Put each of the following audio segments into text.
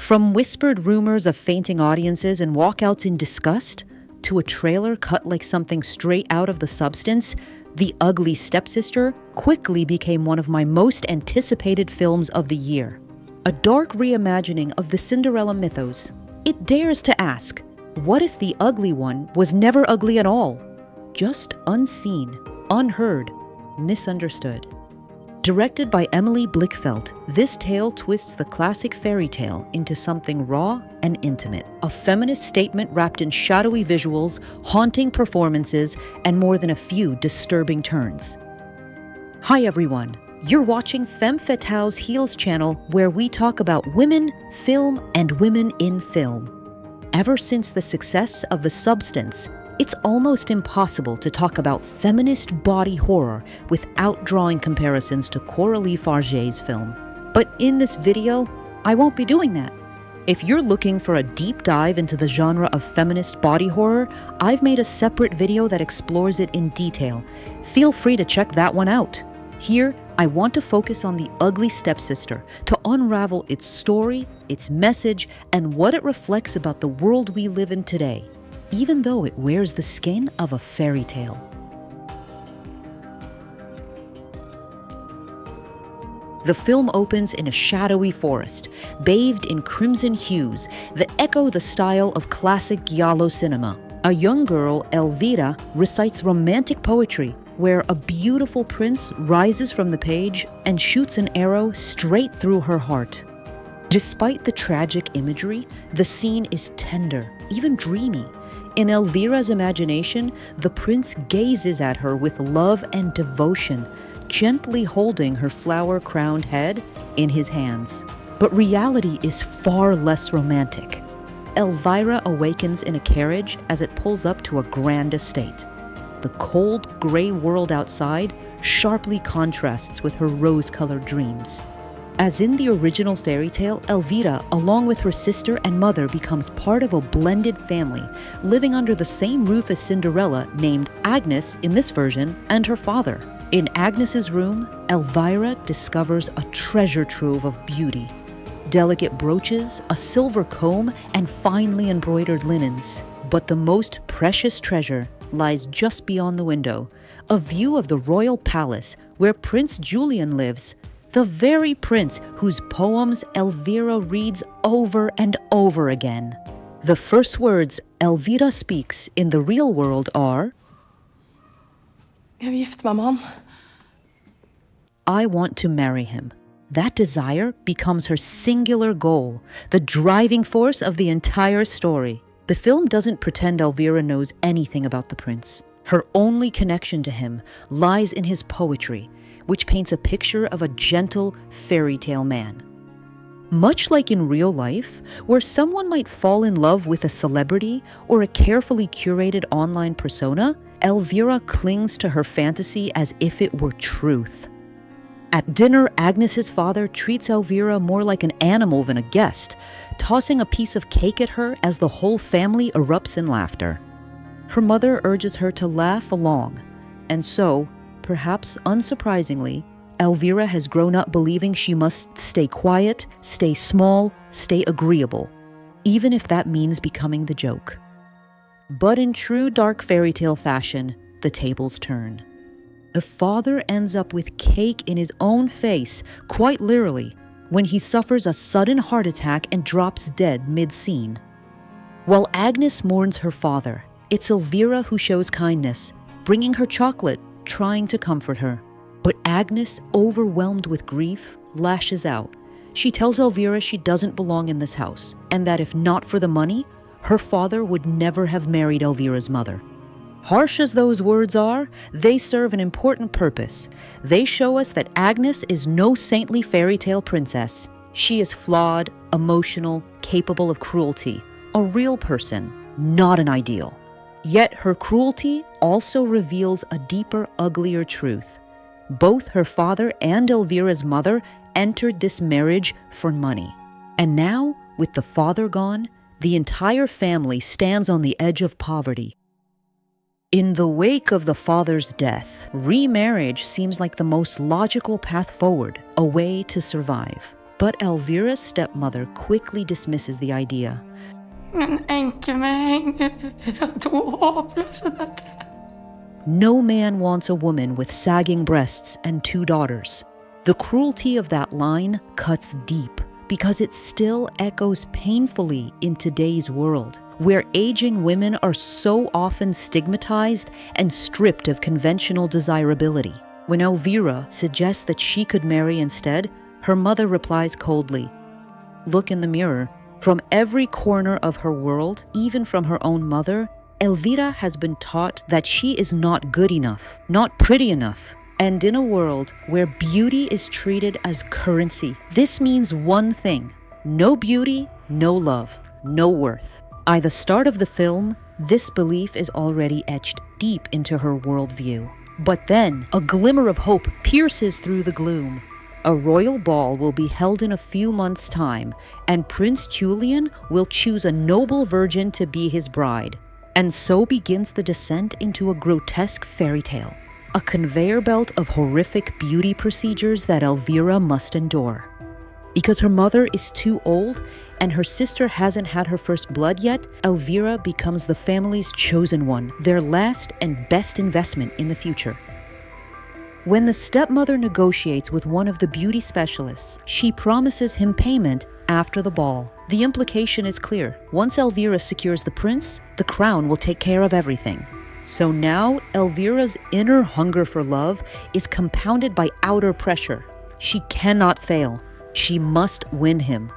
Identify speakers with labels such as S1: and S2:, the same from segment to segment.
S1: From whispered rumors of fainting audiences and walkouts in disgust, to a trailer cut like something straight out of The Substance, The Ugly Stepsister quickly became one of my most anticipated films of the year. A dark reimagining of the Cinderella mythos. It dares to ask, what if the ugly one was never ugly at all? Just unseen, unheard, misunderstood. Directed by Emily Blickfeld, this tale twists the classic fairy tale into something raw and intimate. A feminist statement wrapped in shadowy visuals, haunting performances, and more than a few disturbing turns. Hi everyone, you're watching Femme Fatale's Heels channel, where we talk about women, film, and women in film. Ever since the success of The Substance, it's almost impossible to talk about feminist body horror without drawing comparisons to Coralie Farge's film. But in this video, I won't be doing that. If you're looking for a deep dive into the genre of feminist body horror, I've made a separate video that explores it in detail. Feel free to check that one out. Here, I want to focus on The Ugly Stepsister to unravel its story, its message, and what it reflects about the world we live in today, even though it wears the skin of a fairy tale. The film opens in a shadowy forest, bathed in crimson hues that echo the style of classic giallo cinema. A young girl, Elvira, recites romantic poetry, where a beautiful prince rises from the page and shoots an arrow straight through her heart. Despite the tragic imagery, the scene is tender, even dreamy. In Elvira's imagination, the prince gazes at her with love and devotion, gently holding her flower-crowned head in his hands. But reality is far less romantic. Elvira awakens in a carriage as it pulls up to a grand estate. The cold, gray world outside sharply contrasts with her rose-colored dreams. As in the original fairy tale, Elvira, along with her sister and mother, becomes part of a blended family, living under the same roof as Cinderella, named Agnes in this version, and her father. In Agnes's room, Elvira discovers a treasure trove of beauty. Delicate brooches, a silver comb, and finely embroidered linens. But the most precious treasure lies just beyond the window, a view of the royal palace where Prince Julian lives, the very prince whose poems Elvira reads over and over again. The first words Elvira speaks in the real world are,
S2: Jeg vil gifte meg med han.
S1: I want to marry him. That desire becomes her singular goal, the driving force of the entire story. The film doesn't pretend Elvira knows anything about the prince. Her only connection to him lies in his poetry, which paints a picture of a gentle fairy tale man. Much like in real life, where someone might fall in love with a celebrity or a carefully curated online persona, Elvira clings to her fantasy as if it were truth. At dinner, Agnes's father treats Elvira more like an animal than a guest, tossing a piece of cake at her as the whole family erupts in laughter. Her mother urges her to laugh along, and so, perhaps unsurprisingly, Elvira has grown up believing she must stay quiet, stay small, stay agreeable, even if that means becoming the joke. But in true dark fairy tale fashion, the tables turn. The father ends up with cake in his own face, quite literally, when he suffers a sudden heart attack and drops dead mid-scene. While Agnes mourns her father, it's Elvira who shows kindness, bringing her chocolate, trying to comfort her. But Agnes, overwhelmed with grief, lashes out. She tells Elvira she doesn't belong in this house, and that if not for the money, her father would never have married Elvira's mother. Harsh as those words are, they serve an important purpose. They show us that Agnes is no saintly fairy tale princess. She is flawed, emotional, capable of cruelty, a real person, not an ideal. Yet her cruelty also reveals a deeper, uglier truth. Both her father and Elvira's mother entered this marriage for money. And now, with the father gone, the entire family stands on the edge of poverty. In the wake of the father's death, remarriage seems like the most logical path forward, a way to survive. But Elvira's stepmother quickly dismisses the idea. No man wants a woman with sagging breasts and 2 daughters. The cruelty of that line cuts deep because it still echoes painfully in today's world, where aging women are so often stigmatized and stripped of conventional desirability. When Elvira suggests that she could marry instead, her mother replies coldly, "Look in the mirror." From every corner of her world, even from her own mother, Elvira has been taught that she is not good enough, not pretty enough. And in a world where beauty is treated as currency, this means one thing: no beauty, no love, no worth. By the start of the film, this belief is already etched deep into her worldview. But then, a glimmer of hope pierces through the gloom. A royal ball will be held in a few months' time, and Prince Julian will choose a noble virgin to be his bride. And so begins the descent into a grotesque fairy tale, a conveyor belt of horrific beauty procedures that Elvira must endure. Because her mother is too old and her sister hasn't had her first blood yet, Elvira becomes the family's chosen one, their last and best investment in the future. When the stepmother negotiates with one of the beauty specialists, she promises him payment after the ball. The implication is clear. Once Elvira secures the prince, the crown will take care of everything. So now, Elvira's inner hunger for love is compounded by outer pressure. She cannot fail. She must win him.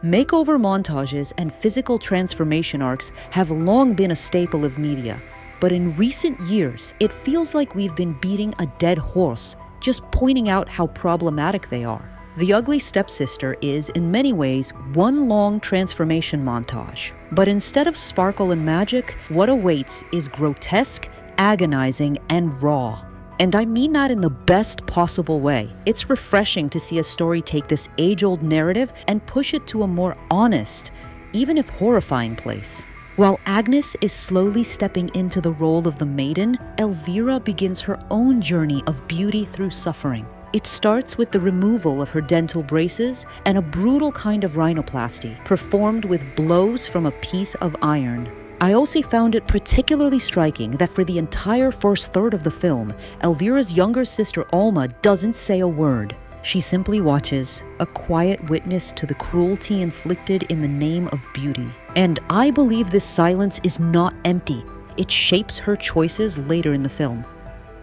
S1: Makeover montages and physical transformation arcs have long been a staple of media. But in recent years, it feels like we've been beating a dead horse, just pointing out how problematic they are. The Ugly Stepsister is, in many ways, one long transformation montage. But instead of sparkle and magic, what awaits is grotesque, agonizing, and raw. And I mean that in the best possible way. It's refreshing to see a story take this age-old narrative and push it to a more honest, even if horrifying place. While Agnes is slowly stepping into the role of the maiden, Elvira begins her own journey of beauty through suffering. It starts with the removal of her dental braces and a brutal kind of rhinoplasty, performed with blows from a piece of iron. I also found it particularly striking that for the entire first third of the film, Elvira's younger sister Alma doesn't say a word. She simply watches, a quiet witness to the cruelty inflicted in the name of beauty. And I believe this silence is not empty. It shapes her choices later in the film.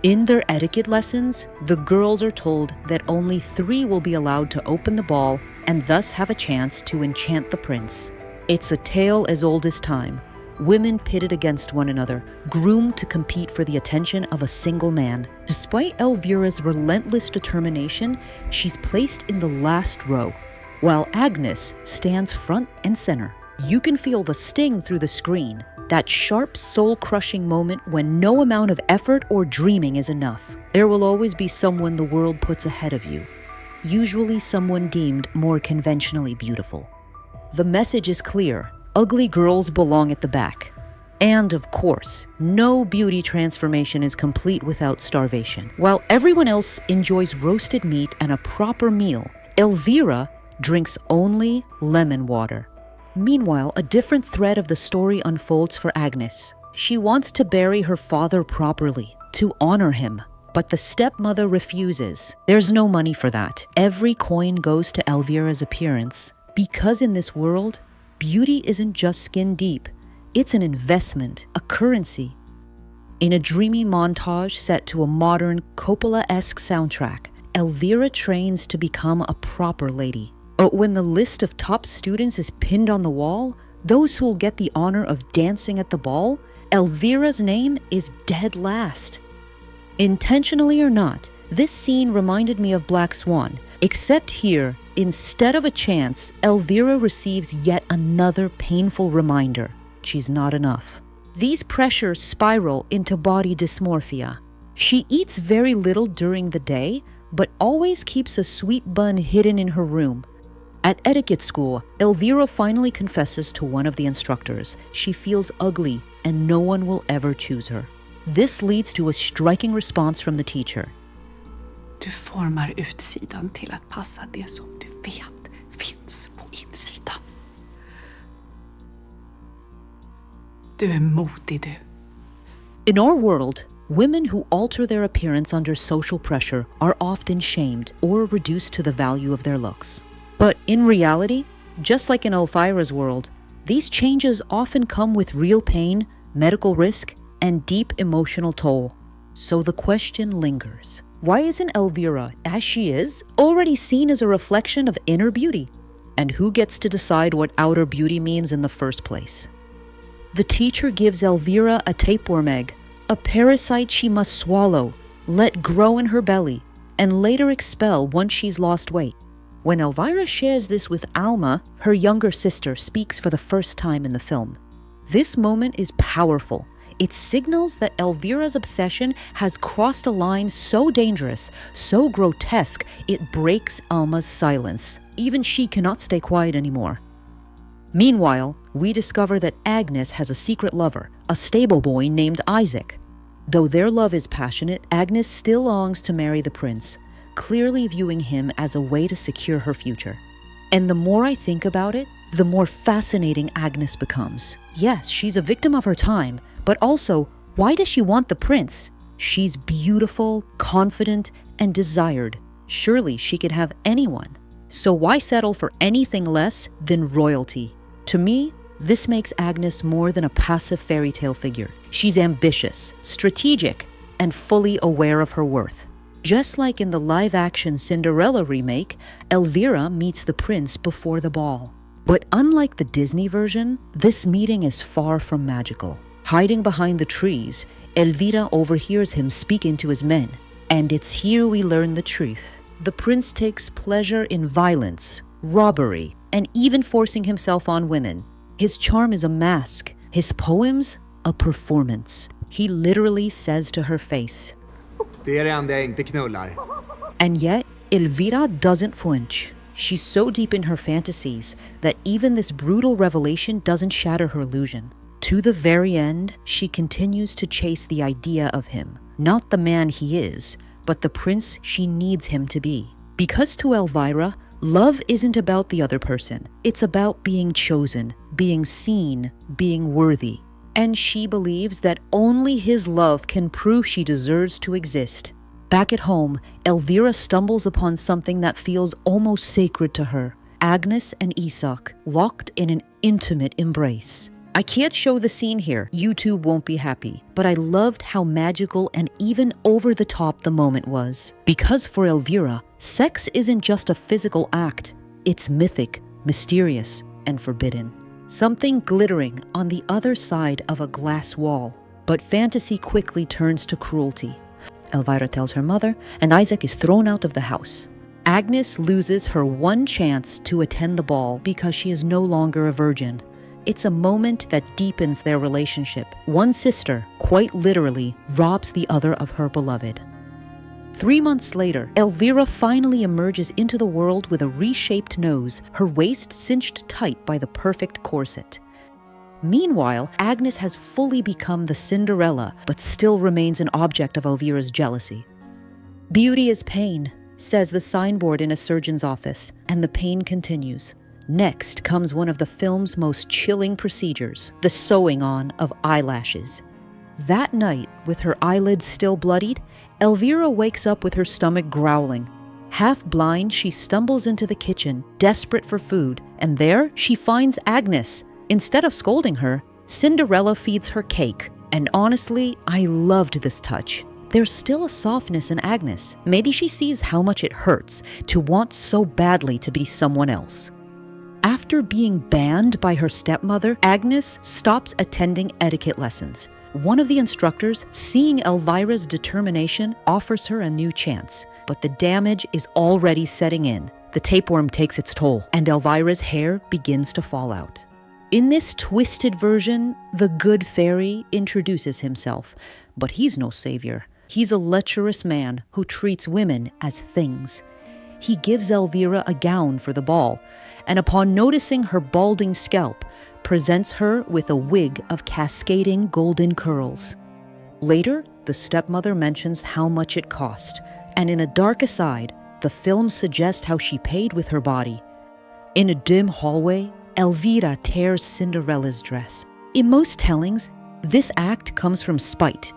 S1: In their etiquette lessons, the girls are told that only 3 will be allowed to open the ball and thus have a chance to enchant the prince. It's a tale as old as time. Women pitted against one another, groomed to compete for the attention of a single man. Despite Elvira's relentless determination, she's placed in the last row, while Agnes stands front and center. You can feel the sting through the screen, that sharp, soul-crushing moment when no amount of effort or dreaming is enough. There will always be someone the world puts ahead of you, usually someone deemed more conventionally beautiful. The message is clear. Ugly girls belong at the back. And of course, no beauty transformation is complete without starvation. While everyone else enjoys roasted meat and a proper meal, Elvira drinks only lemon water. Meanwhile, a different thread of the story unfolds for Agnes. She wants to bury her father properly, to honor him. But the stepmother refuses. There's no money for that. Every coin goes to Elvira's appearance. Because in this world, beauty isn't just skin deep. It's an investment, a currency. In a dreamy montage set to a modern Coppola-esque soundtrack, Elvira trains to become a proper lady. But when the list of top students is pinned on the wall, those who will get the honor of dancing at the ball, Elvira's name is dead last. Intentionally or not, this scene reminded me of Black Swan, except here, instead of a chance, Elvira receives yet another painful reminder. She's not enough. These pressures spiral into body dysmorphia. She eats very little during the day, but always keeps a sweet bun hidden in her room. At etiquette school, Elvira finally confesses to one of the instructors. She feels ugly and no one will ever choose her. This leads to a striking response from the teacher.
S3: Du formar utsidan till att passa det som du vet
S2: finns på insidan. Du är modig, du.
S1: In our world, women who alter their appearance under social pressure are often shamed or reduced to the value of their looks. But in reality, just like in Elvira's world, these changes often come with real pain, medical risk, and deep emotional toll. So the question lingers. Why isn't Elvira, as she is, already seen as a reflection of inner beauty? And who gets to decide what outer beauty means in the first place? The teacher gives Elvira a tapeworm egg, a parasite she must swallow, let grow in her belly, and later expel once she's lost weight. When Elvira shares this with Alma, her younger sister speaks for the first time in the film. This moment is powerful. It signals that Elvira's obsession has crossed a line so dangerous, so grotesque, it breaks Alma's silence. Even she cannot stay quiet anymore. Meanwhile, we discover that Agnes has a secret lover, a stable boy named Isaac. Though their love is passionate, Agnes still longs to marry the prince, clearly viewing him as a way to secure her future. And the more I think about it, the more fascinating Agnes becomes. Yes, she's a victim of her time, but also, why does she want the prince? She's beautiful, confident, and desired. Surely she could have anyone. So why settle for anything less than royalty? To me, this makes Agnes more than a passive fairy tale figure. She's ambitious, strategic, and fully aware of her worth. Just like in the live-action Cinderella remake, Elvira meets the prince before the ball. But unlike the Disney version, this meeting is far from magical. Hiding behind the trees, Elvira overhears him speaking to his men. And it's here we learn the truth. The prince takes pleasure in violence, robbery, and even forcing himself on women. His charm is a mask, his poems a performance. He literally says to her face,
S3: "Det är det enda jag inte knullar."
S1: And yet, Elvira doesn't flinch. She's so deep in her fantasies that even this brutal revelation doesn't shatter her illusion. To the very end, she continues to chase the idea of him, not the man he is, but the prince she needs him to be. Because to Elvira, love isn't about the other person. It's about being chosen, being seen, being worthy. And she believes that only his love can prove she deserves to exist. Back at home, Elvira stumbles upon something that feels almost sacred to her. Agnes and Isaac, locked in an intimate embrace. I can't show the scene here, YouTube won't be happy, but I loved how magical and even over the top the moment was. Because for Elvira, sex isn't just a physical act, it's mythic, mysterious, and forbidden. Something glittering on the other side of a glass wall. But fantasy quickly turns to cruelty. Elvira tells her mother, and Isaac is thrown out of the house. Agnes loses her one chance to attend the ball because she is no longer a virgin. It's a moment that deepens their relationship. One sister, quite literally, robs the other of her beloved. 3 months later, Elvira finally emerges into the world with a reshaped nose, her waist cinched tight by the perfect corset. Meanwhile, Agnes has fully become the Cinderella, but still remains an object of Elvira's jealousy. Beauty is pain, says the signboard in a surgeon's office, and the pain continues. Next comes one of the film's most chilling procedures, the sewing on of eyelashes. That night, with her eyelids still bloodied, Elvira wakes up with her stomach growling. Half blind, she stumbles into the kitchen, desperate for food, and there she finds Agnes. Instead of scolding her, Cinderella feeds her cake. And honestly, I loved this touch. There's still a softness in Agnes. Maybe she sees how much it hurts to want so badly to be someone else. After being banned by her stepmother, Agnes stops attending etiquette lessons. One of the instructors, seeing Elvira's determination, offers her a new chance. But the damage is already setting in. The tapeworm takes its toll, and Elvira's hair begins to fall out. In this twisted version, the good fairy introduces himself, but he's no savior. He's a lecherous man who treats women as things. He gives Elvira a gown for the ball, and upon noticing her balding scalp, presents her with a wig of cascading golden curls. Later, the stepmother mentions how much it cost, and in a dark aside, the film suggests how she paid with her body. In a dim hallway, Elvira tears Cinderella's dress. In most tellings, this act comes from spite,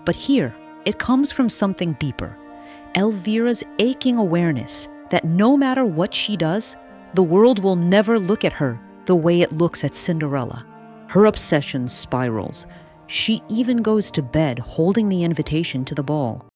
S1: but here, it comes from something deeper. Elvira's aching awareness that no matter what she does, the world will never look at her the way it looks at Cinderella. Her obsession spirals. She even goes to bed holding the invitation to the ball.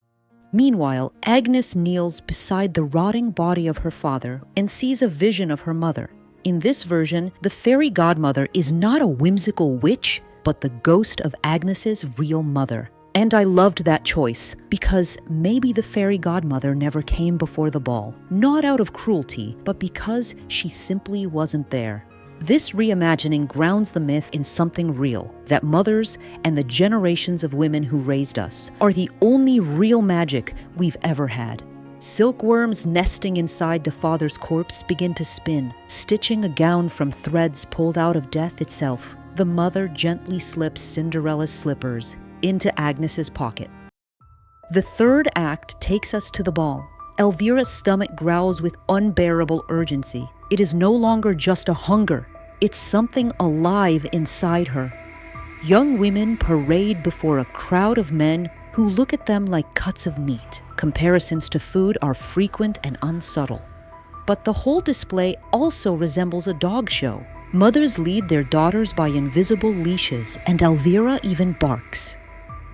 S1: Meanwhile, Agnes kneels beside the rotting body of her father and sees a vision of her mother. In this version, the fairy godmother is not a whimsical witch, but the ghost of Agnes's real mother. And I loved that choice, because maybe the fairy godmother never came before the ball, not out of cruelty, but because she simply wasn't there. This reimagining grounds the myth in something real, that mothers and the generations of women who raised us are the only real magic we've ever had. Silkworms nesting inside the father's corpse begin to spin, stitching a gown from threads pulled out of death itself. The mother gently slips Cinderella's slippers into Agnes's pocket. The third act takes us to the ball. Elvira's stomach growls with unbearable urgency. It is no longer just a hunger. It's something alive inside her. Young women parade before a crowd of men who look at them like cuts of meat. Comparisons to food are frequent and unsubtle. But the whole display also resembles a dog show. Mothers lead their daughters by invisible leashes, and Elvira even barks.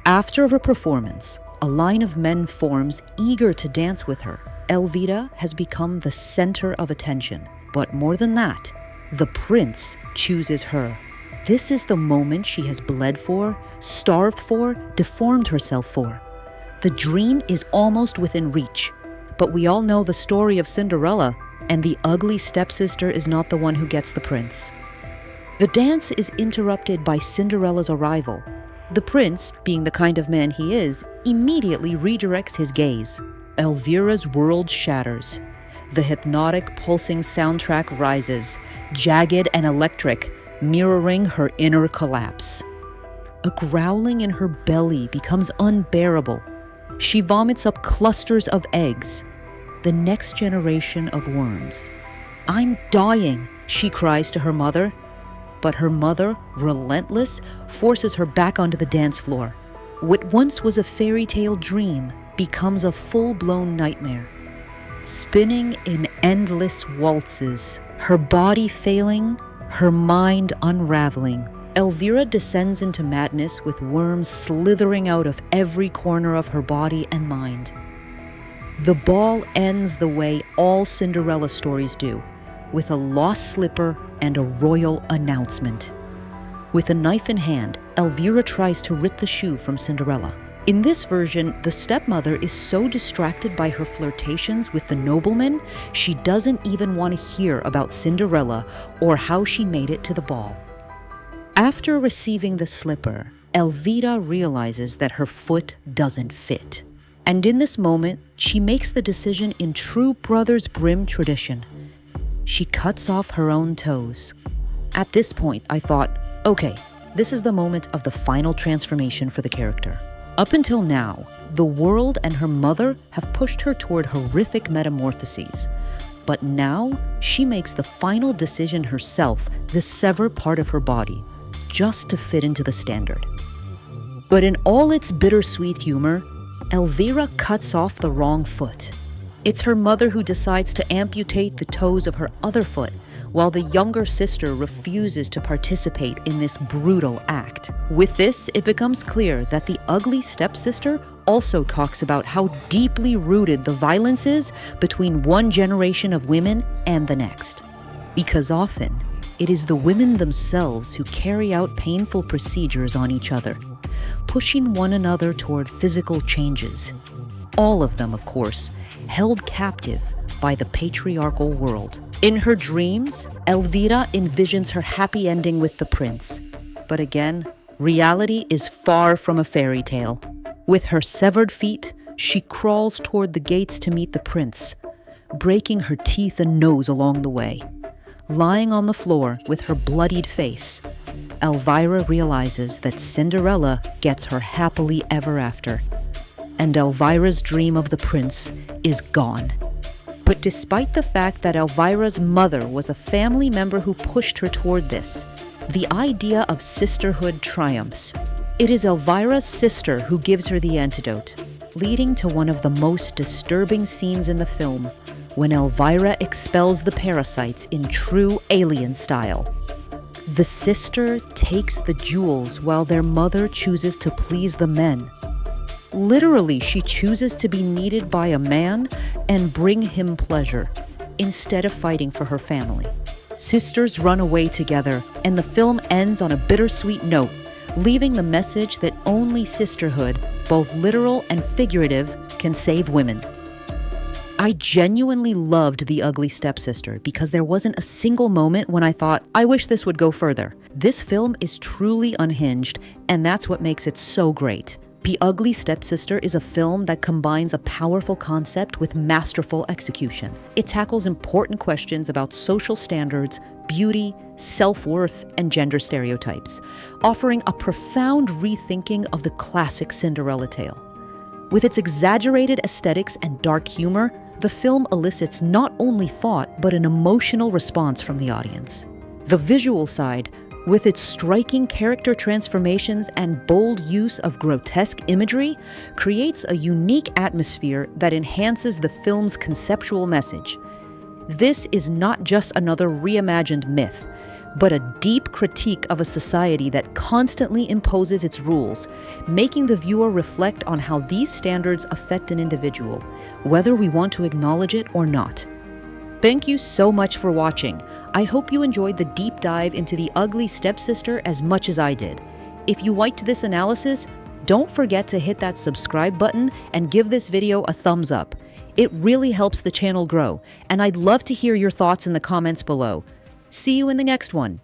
S1: After a performance, a line of men forms eager to dance with her. Elvira has become the center of attention. But more than that, the prince chooses her. This is the moment she has bled for, starved for, deformed herself for. The dream is almost within reach. But we all know the story of Cinderella, and the ugly stepsister is not the one who gets the prince. The dance is interrupted by Cinderella's arrival. The prince, being the kind of man he is, immediately redirects his gaze. Elvira's world shatters. The hypnotic, pulsing soundtrack rises, jagged and electric, mirroring her inner collapse. A growling in her belly becomes unbearable. She vomits up clusters of eggs, the next generation of worms. "I'm dying," she cries to her mother. But her mother, relentless, forces her back onto the dance floor. What once was a fairy tale dream becomes a full-blown nightmare. Spinning in endless waltzes, her body failing, her mind unraveling, Elvira descends into madness with worms slithering out of every corner of her body and mind. The ball ends the way all Cinderella stories do, with a lost slipper and a royal announcement. With a knife in hand, Elvira tries to rip the shoe from Cinderella. In this version, the stepmother is so distracted by her flirtations with the nobleman, she doesn't even want to hear about Cinderella or how she made it to the ball. After receiving the slipper, Elvira realizes that her foot doesn't fit. And in this moment, she makes the decision in true Brothers Grimm tradition. She cuts off her own toes. At this point, I thought, okay, this is the moment of the final transformation for the character. Up until now, the world and her mother have pushed her toward horrific metamorphoses. But now, she makes the final decision herself to sever part of her body, just to fit into the standard. But in all its bittersweet humor, Elvira cuts off the wrong foot. It's her mother who decides to amputate the toes of her other foot, while the younger sister refuses to participate in this brutal act. With this, it becomes clear that the ugly stepsister also talks about how deeply rooted the violence is between one generation of women and the next. Because often, it is the women themselves who carry out painful procedures on each other, pushing one another toward physical changes. All of them, of course, held captive by the patriarchal world. In her dreams, Elvira envisions her happy ending with the prince. But again, reality is far from a fairy tale. With her severed feet, she crawls toward the gates to meet the prince, breaking her teeth and nose along the way. Lying on the floor with her bloodied face, Elvira realizes that Cinderella gets her happily ever after, and Elvira's dream of the prince is gone. But despite the fact that Elvira's mother was a family member who pushed her toward this, the idea of sisterhood triumphs. It is Elvira's sister who gives her the antidote, leading to one of the most disturbing scenes in the film, when Elvira expels the parasites in true alien style. The sister takes the jewels while their mother chooses to please the men. Literally, she chooses to be needed by a man and bring him pleasure, instead of fighting for her family. Sisters run away together, and the film ends on a bittersweet note, leaving the message that only sisterhood, both literal and figurative, can save women. I genuinely loved The Ugly Stepsister because there wasn't a single moment when I thought, I wish this would go further. This film is truly unhinged, and that's what makes it so great. The Ugly Stepsister is a film that combines a powerful concept with masterful execution. It tackles important questions about social standards, beauty, self-worth, and gender stereotypes, offering a profound rethinking of the classic Cinderella tale. With its exaggerated aesthetics and dark humor, the film elicits not only thought, but an emotional response from the audience. The visual side, with its striking character transformations and bold use of grotesque imagery, creates a unique atmosphere that enhances the film's conceptual message. This is not just another reimagined myth, but a deep critique of a society that constantly imposes its rules, making the viewer reflect on how these standards affect an individual, whether we want to acknowledge it or not. Thank you so much for watching. I hope you enjoyed the deep dive into The Ugly Stepsister as much as I did. If you liked this analysis, don't forget to hit that subscribe button and give this video a thumbs up. It really helps the channel grow, and I'd love to hear your thoughts in the comments below. See you in the next one.